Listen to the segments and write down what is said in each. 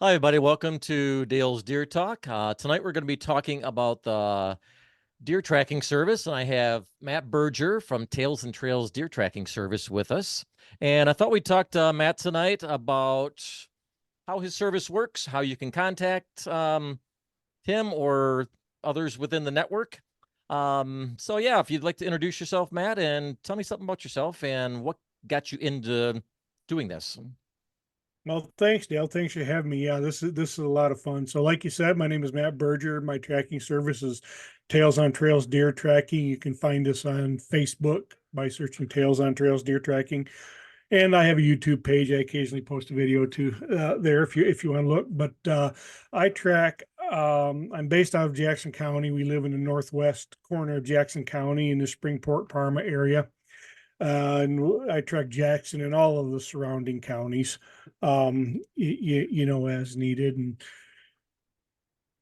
Hi, everybody. Welcome to Dale's Deer Talk. Tonight we're going to be talking about the deer tracking service, and I have Matt Berger from Tails and Trails Deer Tracking Service with us. And I thought we'd talk to Matt tonight about how his service works, how you can contact him or others within the network. So yeah, if you'd like to introduce yourself, Matt, and tell me something about yourself and what got you into doing this. Well, thanks, Dale. Thanks for having me. Yeah, this is a lot of fun. So, like you said, my name is Matt Berger. My tracking service is Tails on Trails Deer Tracking. You can find us on Facebook by searching Tails on Trails Deer Tracking, and I have a YouTube page. I occasionally post a video too there if you want to look. But I track. I'm based out of Jackson County. We live in the northwest corner of Jackson County in the Springport Parma area. And I track Jackson and all of the surrounding counties, as needed. And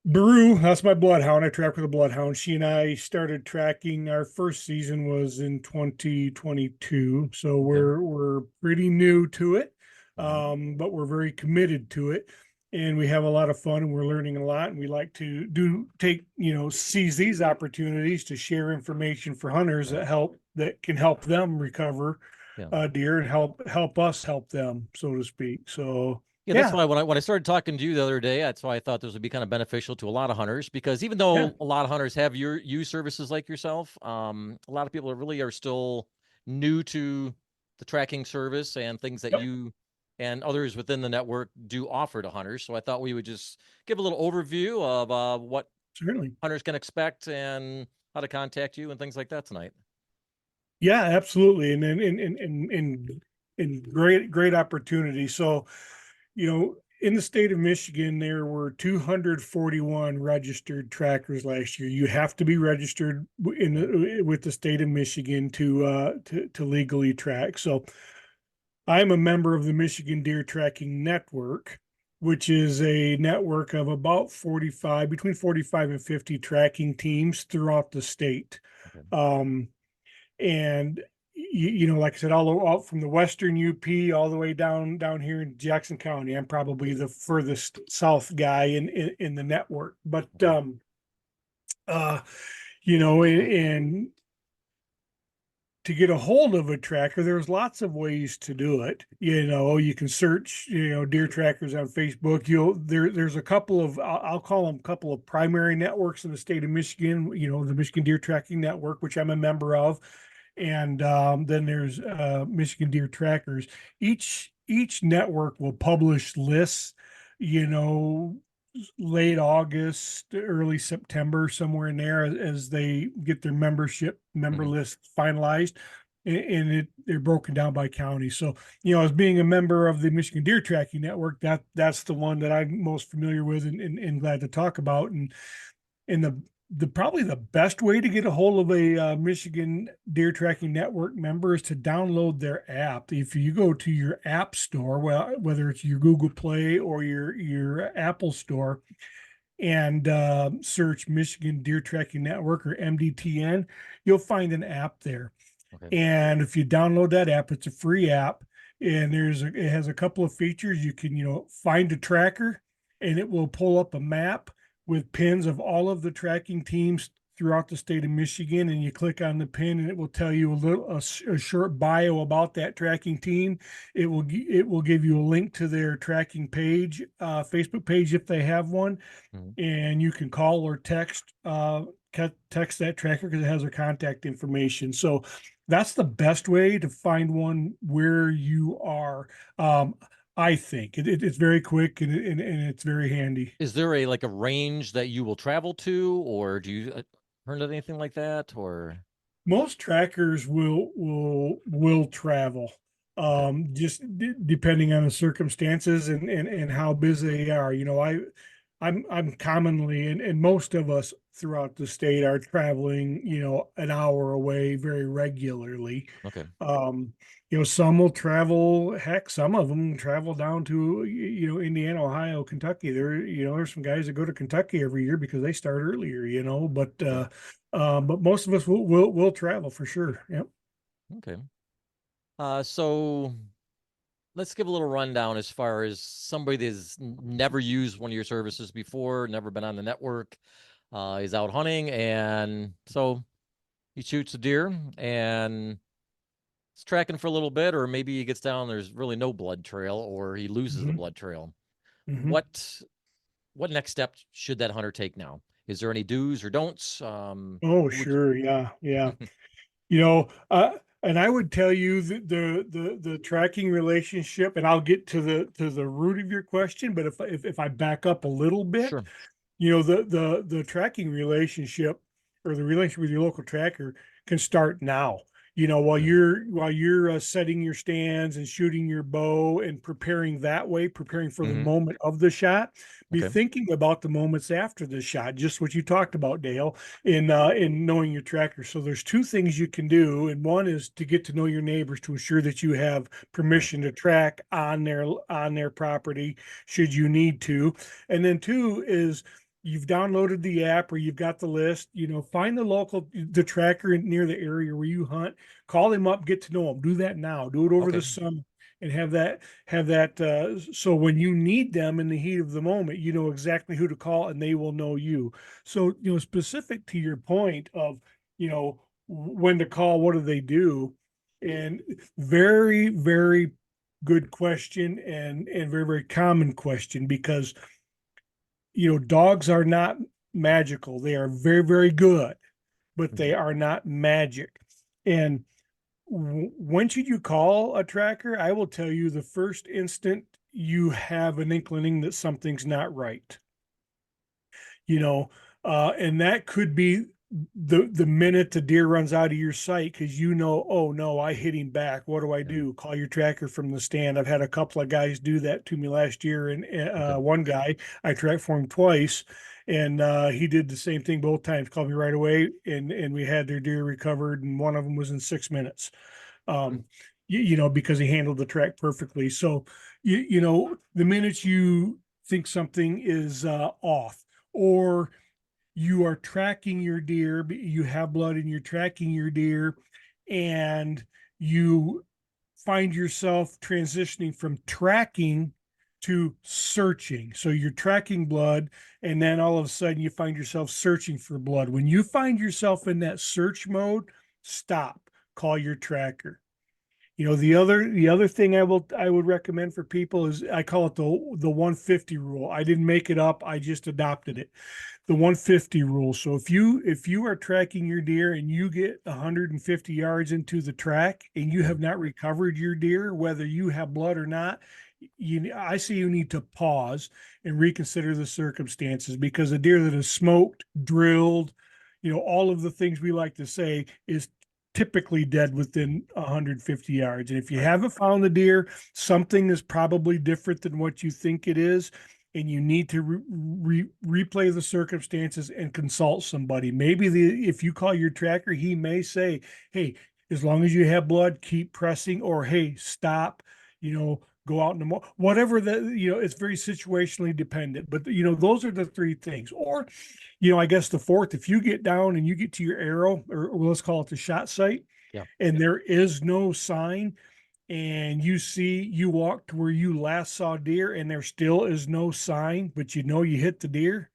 Baru, that's my bloodhound. I track with a bloodhound. She and I started tracking. Our first season was in 2022, so Okay. we're pretty new to it, Mhm. but we're very committed to it. And we have a lot of fun, and we're learning a lot. And we like to seize these opportunities to share information for hunters Right. that can help them recover Yeah. deer and help us help them, so to speak. So Yeah, that's yeah, why when I started talking to you the other day, that's why I thought this would be kind of beneficial to a lot of hunters because even yeah, though a lot of hunters have your use services like yourself, a lot of people are still new to the tracking service and things that yep, you and others within the network do offer to hunters. So I thought we would just give a little overview of what certainly. hunters can expect and how to contact you and things like that tonight. Yeah, absolutely. And then in great opportunity. So, in the state of Michigan, there were 241 registered trackers last year. You have to be registered Okay. with the state of Michigan to legally track. So I'm a member of the Michigan Deer Tracking Network, which is a network of about 45, between 45 and 50 tracking teams throughout the state. Okay. Um, and like I said, all from the western UP all the way down here in Jackson County. I'm probably the furthest south guy in the network, but Okay. uh, and to get a hold of a tracker, there's lots of ways to do it. You can search, deer trackers on Facebook. There's a couple of, I'll call them a couple of primary networks in the state of Michigan, the Michigan Deer Tracking Network, which I'm a member of. And then there's Michigan Deer Trackers. Each network will publish lists, you know, late August, early September, somewhere in there, as they get their member Hmm. list finalized, and they're broken down by county. So, as being a member of the Michigan Deer Tracking Network, that's the one that I'm most familiar with and glad to talk about. And the probably the best way to get a hold of a Michigan Deer Tracking Network member is to download their app. If you go to your app store, well, whether it's your Google Play or your Apple Store, and search Michigan Deer Tracking Network or MDTN, you'll find an app there. Okay. And if you download that app, it's a free app, and it has a couple of features. You can find a tracker, and it will pull up a map with pins of all of the tracking teams throughout the state of Michigan, and you click on the pin and it will tell you a short bio about that tracking team. It will give you a link to their tracking page, Facebook page if they have one, Mhm. and you can call or text that tracker because it has their contact information. So that's the best way to find one where you are. Um, I think it's very quick and it's very handy. Is there a like a range that you will travel to, or do you heard of anything like that? Or Most trackers will travel, okay. just depending on the circumstances and how busy they are. I'm commonly, and most of us throughout the state are traveling, an hour away very regularly. Okay. Um, some will travel, heck, some of them travel down to, Indiana, Ohio, Kentucky. There's some guys that go to Kentucky every year because they start earlier, Okay. but most of us will travel for sure. Yep. Okay. So let's give a little rundown as far as somebody that's never used one of your services before, never been on the network, is out hunting, and so he shoots a deer and it's tracking for a little bit, or maybe he gets down, there's really no blood trail, or he loses the Hmm. blood trail. Hmm. What next step should that hunter take now? Is there any do's or don'ts? Oh, What would you? sure. Yeah. Yeah. You know, and I would tell you that the tracking relationship, and I'll get to the root of your question, but if I back up a little bit, Sure. the tracking relationship or the relationship with your local tracker can start now. Mhm. While you're setting your stands and shooting your bow and preparing that way, preparing for the Mhm. moment of the shot, be Okay. thinking about the moments after the shot, just what you talked about, Dale, in knowing your tracker. So there's two things you can do, and one is to get to know your neighbors to ensure that you have Right. permission to track on their property should you need to, and then two is you've downloaded the app or you've got the list, find the tracker near the area where you hunt, call them up, get to know them. Do that now. Do it over Okay. the summer and have that so when you need them in the heat of the moment, you know exactly who to call and they will know you. So, specific to your point of, when to call, what do they do? And very, very good question and very, very common question because dogs are not magical. They are very, very good, but they Mhm. are not magic. And when should you call a tracker? I will tell you the first instant you have an inkling that something's not right. you know, and that could be the minute the deer runs out of your sight because oh no, I hit him back. What do I Yeah. do? Call your tracker from the stand. I've had a couple of guys do that to me last year, and Okay. one guy I tracked for him twice, and he did the same thing both times. Called me right away, and we had their deer recovered, and one of them was in 6 minutes. Hmm. Um, because he handled the track perfectly. So, the minute you think something is off, or you are tracking your deer, you have blood and you're tracking your deer, and you find yourself transitioning from tracking to searching. So you're tracking blood, and then all of a sudden you find yourself searching for blood. When you find yourself in that search mode, stop, call your tracker. The other thing I would recommend for people is I call it the 150 rule. I didn't make it up. I just adopted it. The 150 rule. So if you are tracking your deer and you get 150 yards into the track and you Yeah. have not recovered your deer, whether you have blood or not, I say you need to pause and reconsider the circumstances because a deer that is smoked, drilled, all of the things we like to say is typically dead within 150 yards. And if you Right. haven't found the deer, something is probably different than what you think it is. And you need to replay the circumstances and consult somebody. Maybe if you call your tracker, he may say, "Hey, as long as you have blood, keep pressing," or "Hey, stop." Go out in the whatever it's very situationally dependent. But those are the three things. Or I guess the fourth, if you get down and you get to your arrow, or let's call it the shot site, Yeah. and there is no sign, and you walk to where you last saw deer, and there still is no sign, but you hit the deer,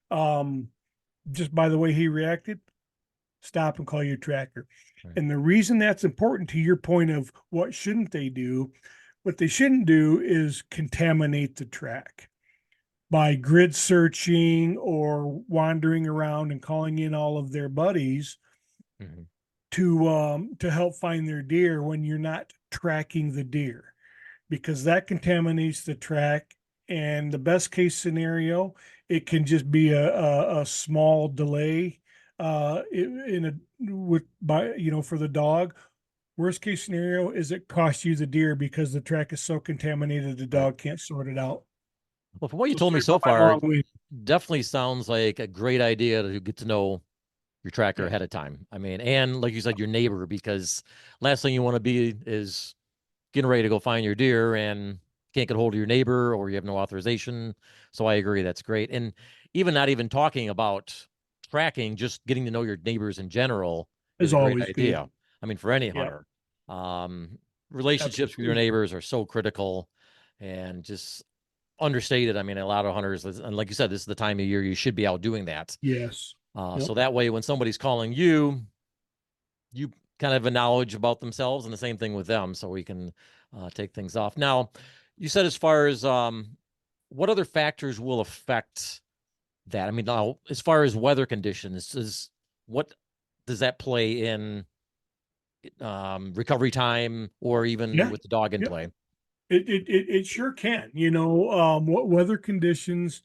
um, just by the way he reacted, stop and call your tracker. Right. And the reason that's important to your point of what they shouldn't do is contaminate the track by grid searching or wandering around and calling in all of their buddies Mhm. to help find their deer when you're not tracking the deer, because that contaminates the track. And the best case scenario, it can just be a small delay in a with by for the dog. Worst case scenario is it costs you the deer because the track is so contaminated the Right. dog can't sort it out. Well, from what you So told me sorry for so my far, long it way. definitely sounds like a great idea to get to know your tracker Yeah, ahead of time. I mean, and like you said, your neighbor, because last thing you want to be is getting ready to go find your deer and can't get hold of your neighbor or you have no authorization. So I agree, that's great. And even not even talking about tracking, just getting to know your neighbors in general is is a great always good. idea. I mean, for any Yeah. hunter. Um, relationships with your Absolutely. neighbors are so critical and just understated. I mean, a lot of hunters, and like you said, this is the time of year you should be out doing that. Yes. Yep. So that way, when somebody's calling you, you kind of have a knowledge about themselves, and the same thing with them, so we can take things off. Now, you said as far as what other factors will affect that? I mean, now as far as weather conditions, is what does that play in recovery time or even Yeah. with the dog in Yep. play? It sure can. What weather conditions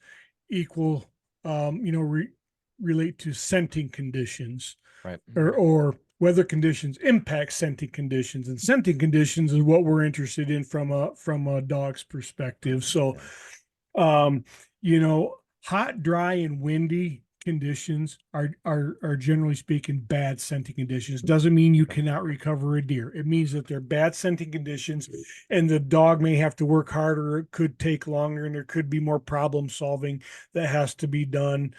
equal, relate to scenting conditions, Right. or weather conditions impact scenting conditions, and scenting conditions is what we're interested in from a dog's perspective. So, Yeah. um, hot, dry, and windy conditions are generally speaking bad scenting conditions. Doesn't mean you Okay. cannot recover a deer. It means that they're bad scenting conditions, and the dog may have to work harder. It could take longer, and there could be more problem solving that has to be done.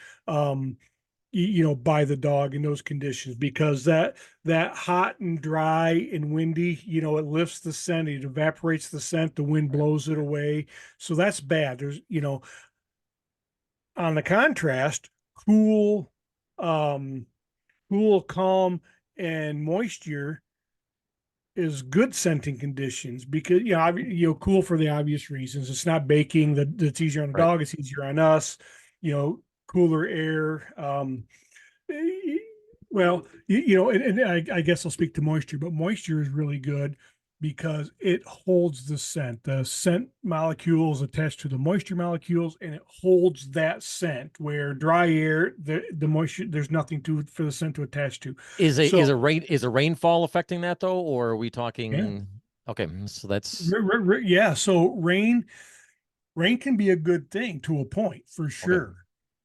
By the dog in those conditions, because that hot and dry and windy, it lifts the scent, it evaporates the scent, the wind Right. blows it away. So that's bad. On the contrast, cool, um, calm, and moisture is good scenting conditions, because cool for the obvious reasons. It's not baking, that's easier on the Right. dog, it's easier on us. Cooler air. Well, and I guess I'll speak to moisture, but moisture is really good because it holds the scent. The scent molecules attached to the moisture molecules, and it holds that scent. Where dry air, the moisture, there's nothing to for the scent to attach to. So Is a rainfall affecting that though, or are we yeah, talking? Okay, so that's yeah. So rain can be a good thing to a point, for okay. sure.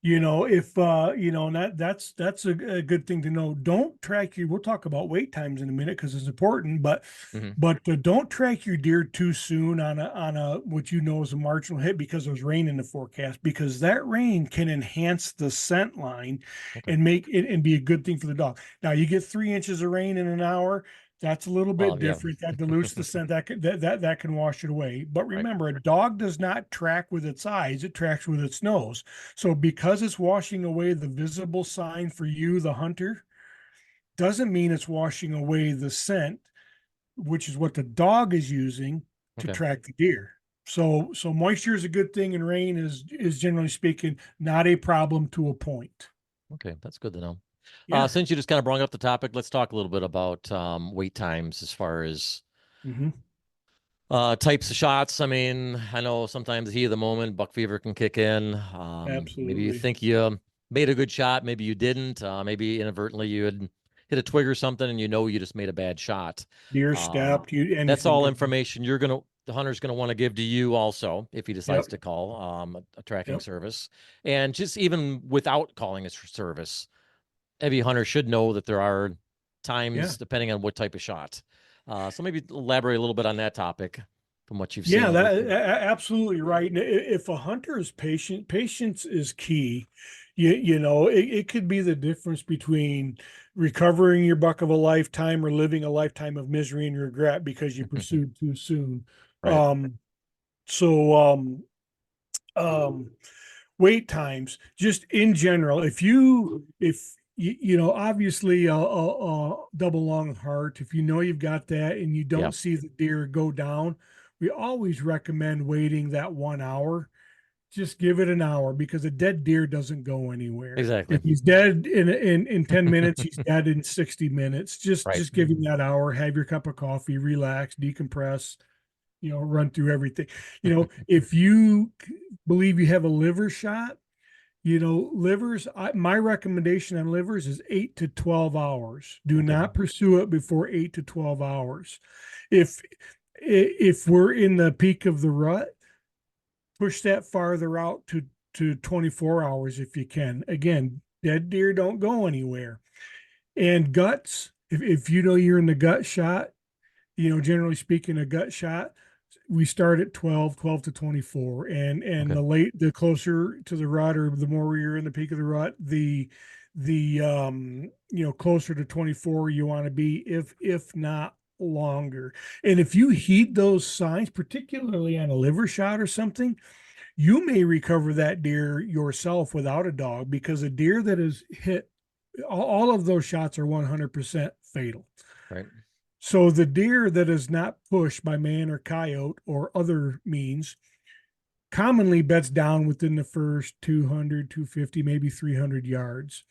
If and that's a good thing to know. Don't track your, we'll talk about wait times in a minute because it's important, but Hmm. don't track your deer too soon on a what is a marginal hit, because there's rain in the forecast, because that rain can enhance the scent line Okay. and make it and be a good thing for the dog. Now you get 3 inches of rain in an hour, that's a little bit Well, yeah. different. That dilutes the scent. That can wash it away. But Right. remember, a dog does not track with its eyes; it tracks with its nose. So because it's washing away the visible sign for you, the hunter, doesn't mean it's washing away the scent, which is what the dog is using to Okay. track the deer. So moisture is a good thing, and rain is generally speaking not a problem to a point. Okay. That's good to know. Yeah. Since you just kind of brought up the topic, let's talk a little bit about wait times as far as Hmm. types of shots. I mean, I know sometimes the heat of the moment, buck fever can kick in. Maybe you Absolutely. think you made a good shot, maybe you didn't. Maybe inadvertently you had hit a twig or something, and you know you just made a bad shot. Deer Um, stepped, you that's anything all could happen. information the hunter's gonna want to give to you also if he decides Yep. to call a tracking Yep. service. And just even without calling a service, every hunter should know that there are Yeah. times depending on what type of shot. So maybe elaborate a little bit on that topic from what you've Yeah, seen. absolutely right. And if a hunter is patient, patience is key. It could be the difference between recovering your buck of a lifetime or living a lifetime of misery and regret because you pursued too soon. Right. So, wait times, just in general, if obviously a double long heart, if you know you've got that and you Yeah. don't see the deer go down, we always recommend waiting that 1 hour. Just give it an hour, because a dead deer doesn't go anywhere. Exactly. If he's dead in 10 minutes, he's dead in 60 minutes. just Right. just give him that hour, have your cup of coffee, relax, decompress, run through everything. If you believe you have a liver shot, livers, my recommendation on livers is 8 to 12 hours. Do Okay. not pursue it before 8 to 12 hours. If if we're in the peak of the rut, push that farther out to 24 hours if you can. Again, dead deer don't go anywhere. And guts, if you know you're in the gut shot, generally speaking, a gut shot, we start at 12 to 24. And Okay. the closer to the rut, or the more you're in the peak of the rut, the closer to 24 you want to be, if not longer. And if you heed those signs, particularly on a liver shot or something, you may recover that deer yourself without a dog, because a deer that is hit, all of those shots are 100% fatal. Right. So the deer that is not pushed by man or coyote or other means commonly beds down within the first 200, 250, maybe 300 yards.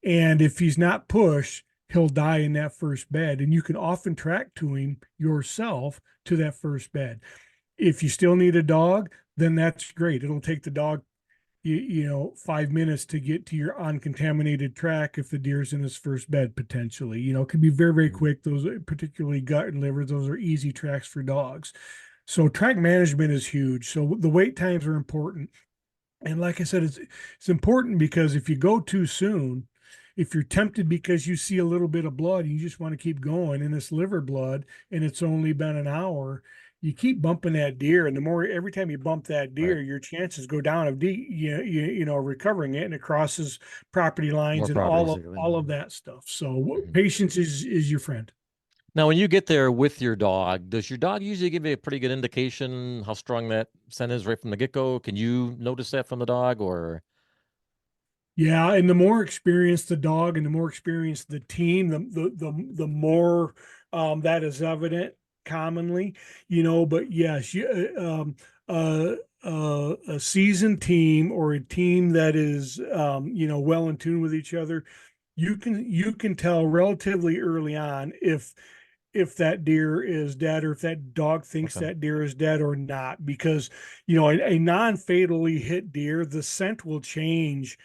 And if he's not pushed, he'll die in that first bed. And you can often track to him yourself to that first bed. If you still need a dog, then that's great. It'll take the dog, 5 minutes to get to your uncontaminated track if the deer's in his first bed potentially. It can be very, very Mhm. quick. Those, particularly gut and liver, those are easy tracks for dogs. So track management is huge. So the wait times are important. And like I said, it's important because if you go too soon, if you're tempted because you see a little bit of blood, you just want to keep going, and it's liver blood, and it's only been an hour, you keep bumping that deer, and the more every time you bump that Right. deer, your chances go down of recovering it, and it crosses property lines More and properties. all of that stuff. So Mhm. patience is your friend. Now, when you get there with your dog, does your dog usually give you a pretty good indication how strong that scent is right from the get-go? Can you notice that from the dog or? Yeah, and the more experienced the dog and the more experienced the team, the more that is evident commonly, But yes, a seasoned team or a team that is well in tune with each other, you can tell relatively early on if that deer is dead or if that dog thinks Okay. that deer is dead or not, because a non-fatally hit deer, the scent will change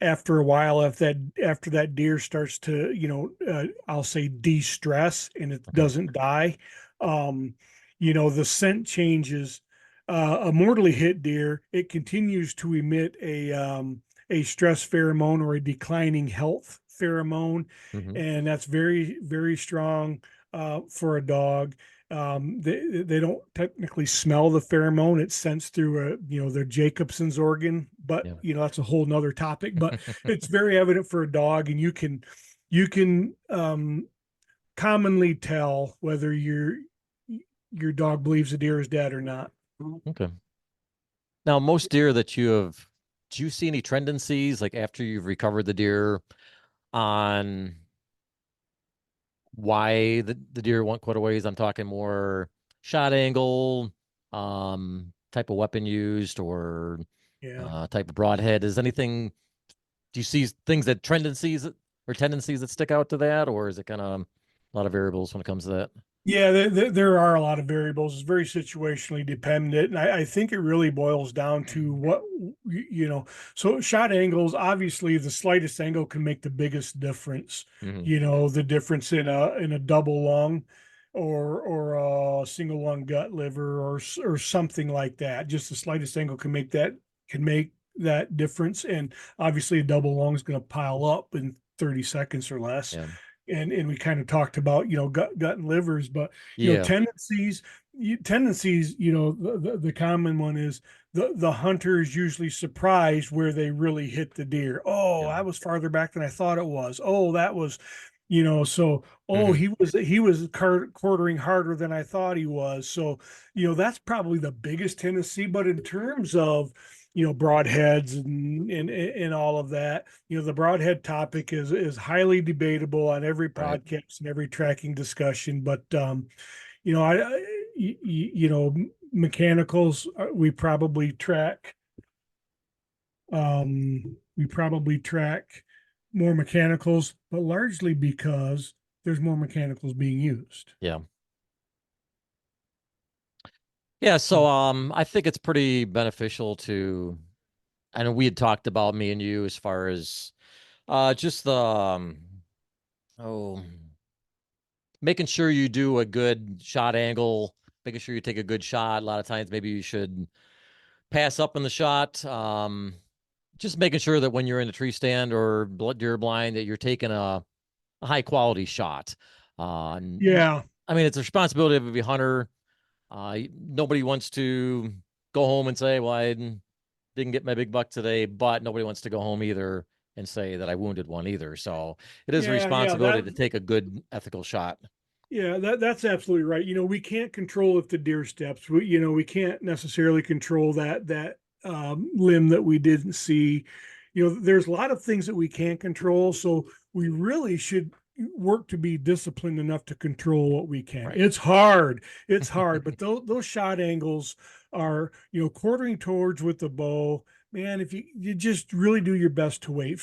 after a while, if that after that deer starts to I'll say de-stress and it Okay. doesn't die. um the scent changes. A mortally hit deer, it continues to emit a stress pheromone or a declining health pheromone, Hmm. and that's very, very strong for a dog. They don't technically smell the pheromone; it's sensed through their Jacobson's organ, but Yeah. that's a whole nother topic. But it's very evident for a dog, and you can commonly tell whether your dog believes the deer is dead or not. Okay. Now, most deer that you have, do you see any tendencies like after you've recovered the deer on why the deer won't quit ways? I'm talking more shot angle, type of weapon used, or Yeah. type of broadhead. Is anything, do you see things that tendencies that stick out to that, or is it kind of a lot of variables when it comes to that? Yeah, there are a lot of variables. It's very situationally dependent. And I think it really boils down to what, so shot angles, obviously the slightest angle can make the biggest difference. Hmm. The difference in a double lung or a single lung gut liver or something like that. Just the slightest angle can make that difference. And obviously a double lung is going to pile up in 30 seconds or less. Yeah. And we kind of talked about gut and livers, but Yeah. tendencies, the common one is the hunter is usually surprised where they really hit the deer. Oh, Yeah. I was farther back than I thought it was. Oh, that was, so, oh, Hmm. he was quartering harder than I thought he was. So that's probably the biggest tendency. But in terms of broadheads and all of that, the broadhead topic is highly debatable on every Right. podcast and every tracking discussion. But you know, I mechanicals, we probably track more mechanicals, but largely because there's more mechanicals being used. Yeah. Yeah. So, I think it's pretty beneficial to, I know we had talked about me and you as far as, just the, oh, making sure you do a good shot angle, making sure you take a good shot. A lot of times, maybe you should pass up in the shot. Just making sure that when you're in a tree stand or deer blind, that you're taking a high quality shot. Yeah. I mean, it's a responsibility of a hunter. Nobody wants to go home and say, "Well, I didn't get my big buck today," but nobody wants to go home either and say that I wounded one either. So it is a Yeah, yeah, responsibility to take a good ethical shot. Yeah, that's absolutely right. We can't control if the deer steps. We can't necessarily control that limb that we didn't see. There's a lot of things that we can't control, so we really should work to be disciplined enough to control what we can. Right. It's hard, but those shot angles are, quartering towards with the bow. Man, if you just really do your best to wait.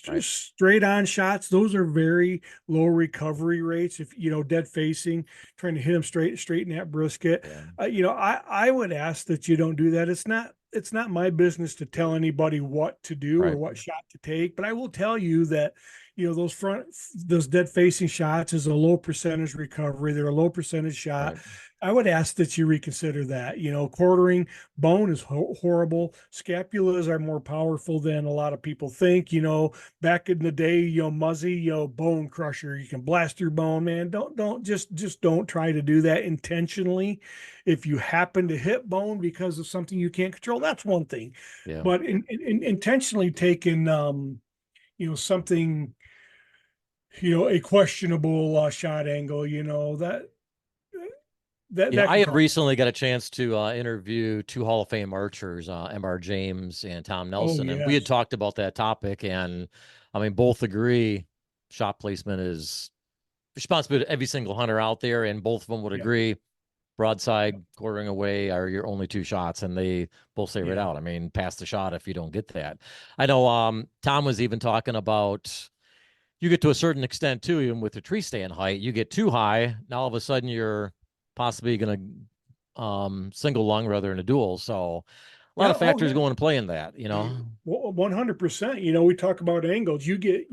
Right. Straight on shots, those are very low recovery rates. If dead facing, trying to hit them straight in that brisket. Yeah. I would ask that you don't do that. It's not my business to tell anybody what to do or Right. what shot to take, but I will tell you that those dead facing shots is a low percentage recovery. They're a low percentage shot. Right. I would ask that you reconsider that. Quartering bone is horrible. Scapulas are more powerful than a lot of people think. Back in the day, Muzzy, bone crusher. You can blast your bone, man. Don't don't try to do that intentionally. If you happen to hit bone because of something you can't control, that's one thing. Yeah. But intentionally taking something, a questionable shot angle, that I can had cause. recently got a chance to interview two Hall of Fame archers, MR James and Tom Oh Nelson, and we had yes. talked about that topic. And I mean, both agree shot placement is responsibility of every single hunter out there, and both of them would Yeah. agree broadside, quartering away are your only two shots, and they both say right Yeah. out. I mean, pass the shot if you don't get that. I know Tom was even talking about you get to a certain extent too, even with the tree stand height, you get too high. Now all of a sudden you're possibly going to single lung rather than a dual. So a lot Yeah. of Oh factors yeah. go into play in that, you know. 100%. We talk about angles. You get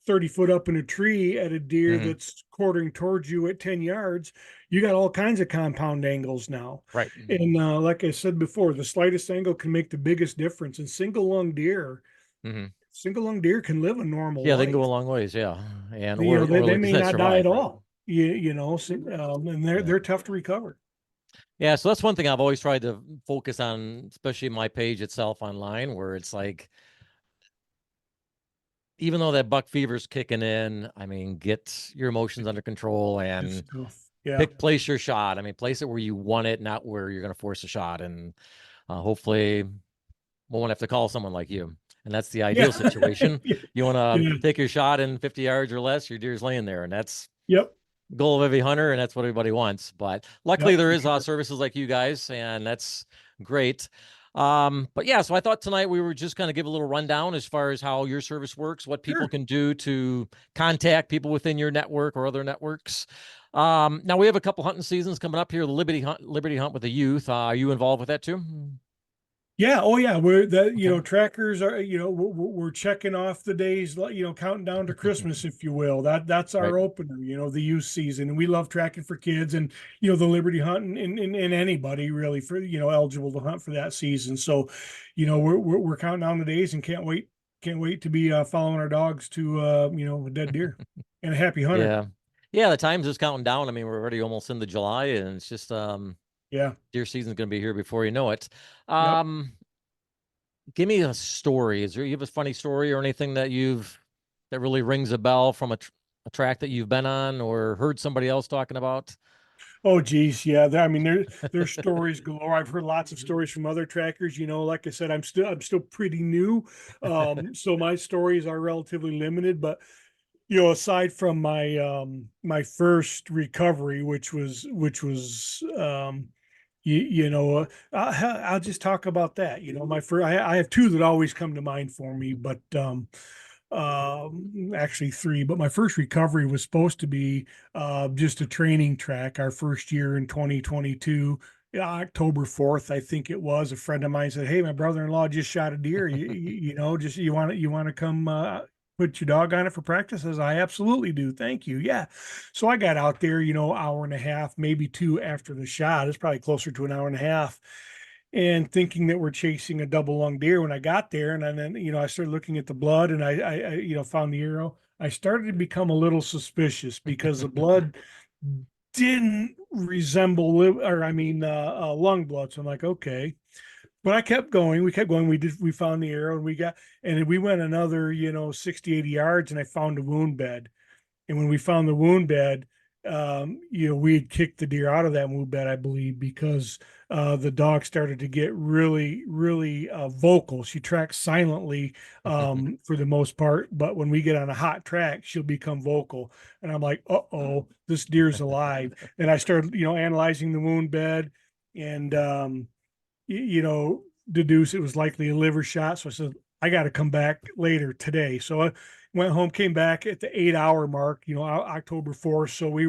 30 foot up in a tree at a deer Mm-hmm. that's quartering towards you at 10 yards. You got all kinds of compound angles now. Right. And like I said before, the slightest angle can make the biggest difference. And Mm-hmm. single lung deer can live a normal Yeah, they can go a life. long ways. Yeah, and They, or they like you may said, not die at survive. Right. all. And they're Yeah. they're tough to recover. Yeah. So that's one thing I've always tried to focus on, especially my page itself online, where it's like, even though that buck fever's kicking in, I mean, get your emotions under control Good and stuff. Yeah. place your shot. I mean, place it where you want it, not where you're going to force a shot. And hopefully, we won't have to call someone like you. And that's the Yeah. ideal situation. Yeah. You want to Yeah. take your shot in 50 yards or less, your deer's laying there, and that's Yep. goal of every hunter, and that's what everybody wants. But luckily, Yep. there For is sure. services like you guys, and that's great. But yeah, so I thought tonight we were just going to give a little rundown as far as how your service works, what people Sure. can do to contact people within your network or other networks. Now we have a couple hunting seasons coming up here. The Liberty Hunt with the youth. Are you involved with that too? Yeah. Oh, yeah. We're the Okay. trackers are we're checking off the days, counting down to Christmas, if you will. That's Right. our opener. The youth season, and we love tracking for kids, and the Liberty Hunt, and anybody really for eligible to hunt for that season. So, we're counting down the days and can't wait to be following our dogs to a dead deer and a happy hunter. Yeah. Yeah, the time's just counting down. I mean, we're already almost into July, and it's just Yeah. deer season's going to be here before you know it. Yep. Um, Give me a story. Is there you have a funny story or anything that really rings a bell from a track that you've been on or heard somebody else talking about? Oh geez, yeah. I mean, there's stories galore. I've heard lots of stories from other trackers. Like I said, I'm still pretty new, so my stories are relatively limited. But aside from my first recovery, which was I'll just talk about that. My first, I have two that always come to mind for me, but actually three. But my first recovery was supposed to be just a training track. Our first year in 2022. Yeah, October 4th, I think it was. A friend of mine said, "Hey, my brother-in-law just shot a deer. Just you want to come put your dog on it for practice?" As I absolutely do. Thank you. Yeah. So I got out there, hour and a half, maybe two after the shot. It's probably closer to an hour and a half. And thinking that we're chasing a double lung deer when I got there. And then, I started looking at the blood, and I found the arrow. I started to become a little suspicious because the blood didn't resemble lung blood. So I'm like, okay. But I kept going. We kept going. We found the arrow, and we went another, 60, 80 yards, and I found a wound bed. And when we found the wound bed, we had kicked the deer out of that move bed, I believe, because the dog started to get really, really vocal. She tracks silently for the most part, but when we get on a hot track, she'll become vocal. And I'm like, uh-oh, this deer's alive. And I started, analyzing the wound bed and, deduce it was likely a liver shot. So I said, I got to come back later today. So I went home, came back at the 8 hour mark, October 4th. So we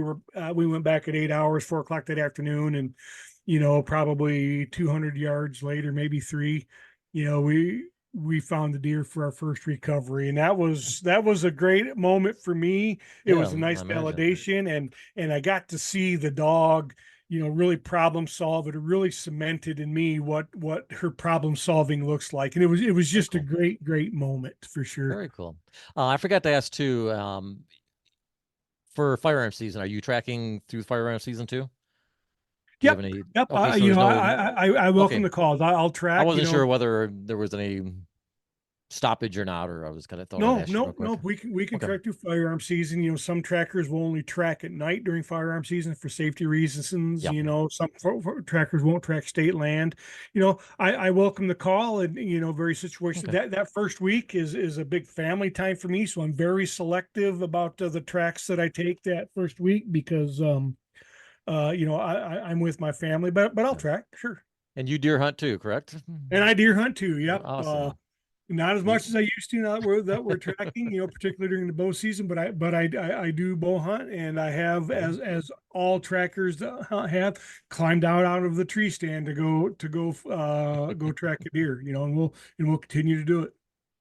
went back at 8 hours, 4 o'clock that afternoon. And, probably 200 yards later, maybe three, we found the deer for our first recovery. And that was a great moment for me. It Yeah, was a I nice imagine. validation. And I got to see the dog really problem solve it. It really cemented in me what her problem solving looks like. And it was Very just a cool. great, great moment for sure. Very cool. I forgot to ask too, for firearm season, are you tracking through firearm season too? Do you have Yep. any? Yep. Okay, so there's no. I welcome Okay, the calls. I'll I track, wasn't sure whether there was any stoppage or not, or I was gonna thought I'd no, ask you real no, quick. no. We can Okay, track through firearm season. Some trackers will only track at night during firearm season for safety reasons. yeah, Some trackers won't track state land. I welcome the call, and very situation okay, that first week is a big family time for me. So I'm very selective about the tracks that I take that first week because I'm with my family, but I'll yeah. track, sure. And you deer hunt too, correct? And I deer hunt too. Yep. Awesome. Not as You, much as I used to now that we're tracking, particularly during the bow season, but I do bow hunt, and I have, okay. as all trackers have, climbed out of the tree stand to go track a deer, and we'll continue to do it.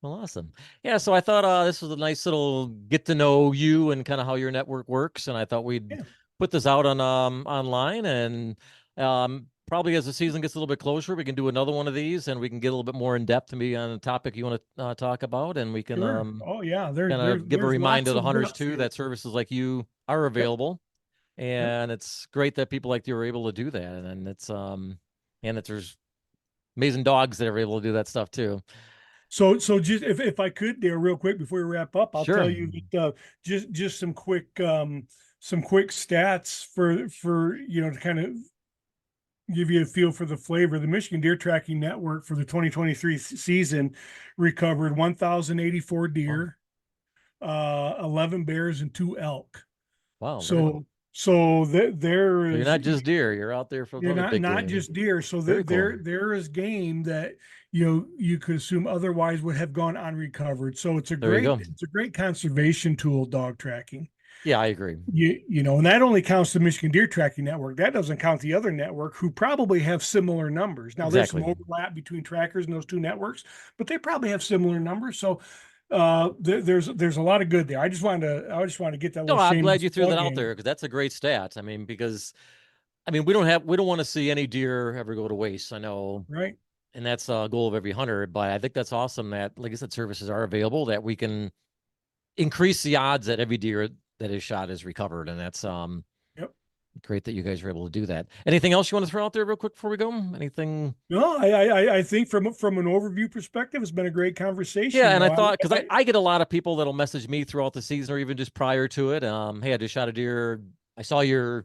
Well, awesome. Yeah, so I thought this was a nice little get to know you and kind of how your network works, and I thought we'd Yeah, put this out on online, and probably as the season gets a little bit closer, we can do another one of these, and we can get a little bit more in depth, maybe on a topic you want to talk about, and we can sure. Oh yeah, there's kind there's of give a there's reminder lots to the of hunters depth too here. that services like you are Yep, available, yep. and it's great that people like you are able to do that, and and that there's amazing dogs that are able to do that stuff too. So just if I could there real quick before we wrap up, I'll Sure. tell you that just some quick stats for to kind of give you a feel for the flavor. The Michigan Deer Tracking Network for the 2023 season recovered 1,084 Wow. deer, 11 bears, and 2 elk. Wow, very cool. So that there So you're is not just deer, you're out there for you're other big not game. just deer. So Very that cool. there is game that you could assume otherwise would have gone unrecovered. So it's a There you great go. it's a great conservation tool, dog tracking. Yeah, I agree. And that only counts the Michigan Deer Tracking Network. That doesn't count the other network who probably have similar numbers. Now there's some Exactly. overlap between trackers and those two networks, but they probably have similar numbers. So there's a lot of good there. I just wanted to get that No, little I'm glad shameless you threw that plug out in. there because that's a great stat. I mean, because we don't want to see any deer ever go to waste. I know, Right? and that's a goal of every hunter. But I think that's awesome that, like I said, services are available that we can increase the odds that every deer that is shot is recovered, and that's Yep. great that you guys are able to do that. Anything else you want to throw out there real quick before we go? Anything? No, I think from an overview perspective, it's been a great conversation. Yeah, You and I know, thought because I I get a lot of people that'll message me throughout the season or even just prior to it. Hey, I just shot a deer. I saw you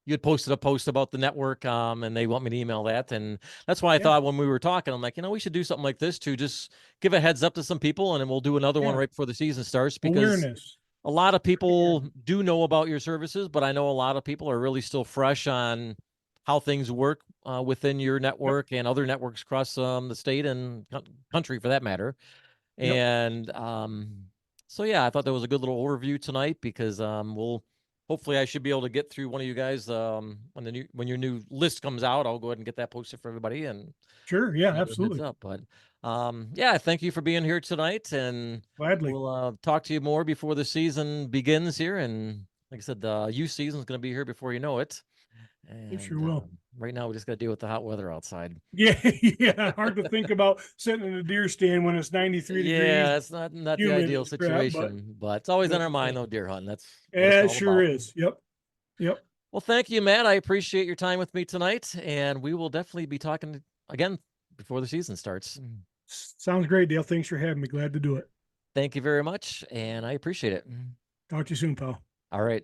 had posted a post about the network, and they want me to email that. And that's why I yeah, thought when we were talking, I'm like, we should do something like this to just give a heads up to some people, and then we'll do another one yeah, right before the season starts because awareness. a lot of people Awareness. do know about your services, but I know a lot of people are really still fresh on how things work within your Yep, network and other networks across the state and country for that matter. yep, And so yeah, I thought that was a good little overview tonight because we'll hopefully I should be able to get through one of you guys when your new list comes out. I'll go ahead and get that posted for everybody and sure, yeah, give a heads absolutely, up. But yeah, thank you for being here tonight, and gladly. we'll talk to you more before the season begins here. And like I said, the youth season is going to be here before you know it. It sure And will. right now, we just got to deal with the hot weather outside. Yeah, yeah. Hard to think about sitting in a deer stand when it's 93 degrees, Yeah, it's not the humid ideal as crap, but situation, but it's always on but our mind though, deer hunting. That's what it's yeah, it all sure about. is. Yep, yep. Well, thank you, Matt. I appreciate your time with me tonight, and we will definitely be talking again before the season starts. Sounds great, Dale. Thanks for having me. Glad to do it. Thank you very much, and I appreciate it. Talk to you soon, pal. All right.